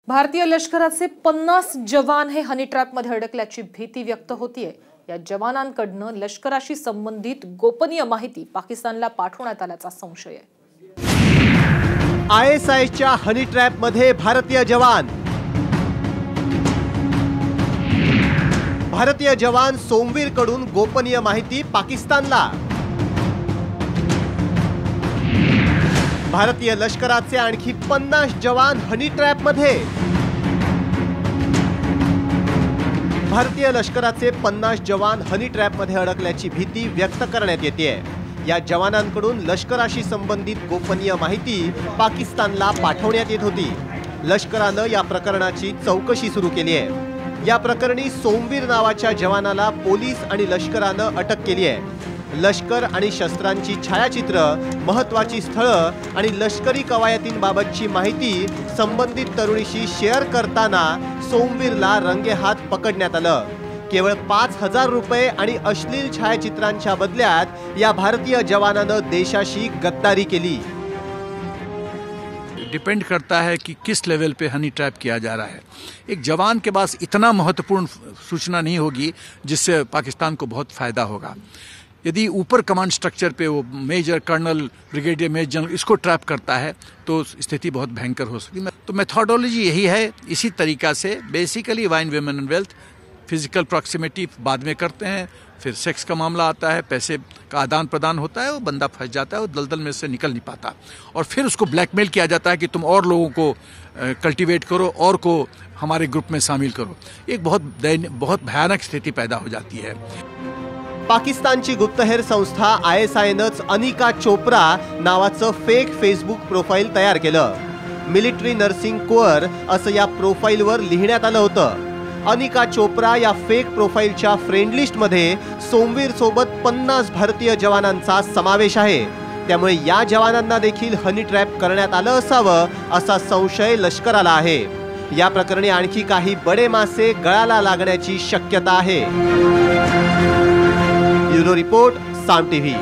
भारतीय लष्कराचे 50 जवान हे हनी ट्रॅपमध्ये अडकल्याची भीती व्यक्त होतीये। या जवानांकडून लष्कराशी संबंधित गोपनीय माहिती पाकिस्तानला पाठवण्यात आल्याचा संशय आहे। आयएसआयच्या हनी ट्रॅपमध्ये भारतीय जवान सोमवीरकडून गोपनीय माहिती पाकिस्तानला। भारतीय लष्कराचे आणखी 50 जवान हनी ट्रॅपमध्ये। भारतीय लष्कराचे 50 जवान हनी ट्रॅपमध्ये अडकल्याची भीती व्यक्त करण्यात येते। या जवानांकडून लष्कराशी संबंधित गोपनीय माहिती पाकिस्तानला पाठवण्यात येत होती। लष्करानं या प्रकरणाची चौकशी सुरू केली आहे। या प्रकरणी सोमवीर नावाच्या जवानाला पोलीस आणि लष्करानं अटक केली आहे। लष्कर आणि शस्त्रांची छायाचित्र, महत्त्वाची स्थळं आणि लष्करी कवायतींबाबतची माहिती संबंधित तरुणीशी शेअर करताना सोमवीरला रंगेहात पकडण्यात आलं। केवळ 5000 रुपये आणि अश्लील छायाचित्रांच्या बदल्यात या भारतीय जवानानं देशाशी गद्दारी केली। डिपेंड करता है कि किस लेवल पे हनी ट्रैप किया जा रहा है। एक जवान के पास इतना महत्वपूर्ण सूचना नहीं होगी जिससे पाकिस्तान को बहुत फ़ायदा होगा। यदि ऊपर कमांड स्ट्रक्चर पे वो major, colonel, brigadier, major general इसको ट्रैप करता है तो स्थिति बहुत भयंकर हो सकती है। तो मेथोडोलॉजी यही है। इसी तरीक़ा से basically wine, women and wealth, physical proximity बाद में करते हैं, फिर सेक्स का मामला आता है, पैसे का आदान प्रदान होता है, वो बंदा फंस जाता है, वो दलदल में से निकल नहीं पाता और फिर उसको ब्लैकमेल किया जाता है कि तुम और लोगों को कल्टीवेट करो और को हमारे ग्रुप में शामिल करो। एक बहुत भयानक स्थिति पैदा हो जाती है। पाकिस्तानची गुप्तहेर संस्था आयएसआयनंच अनिका चोप्रा नावाचं फेक फेसबुक प्रोफाईल तयार केलं। मिलिटरी नर्सिंग कोअर असं या प्रोफाईलवर लिहिण्यात आलं होतं। अनिका चोप्रा या फेक प्रोफाईलच्या फ्रेंड लिस्टमध्ये सोमवीर सोबत 50 भारतीय जवानांचा समावेश आहे। त्यामुळे या जवानांना देखील हनी ट्रॅप करण्यात आलं असावं असा संशय लष्कराला आहे। या प्रकरणी आणखी काही बडे मासे गळाला लागण्याची शक्यता आहे। ब्युरो रिपोर्ट, साम टीव्ही।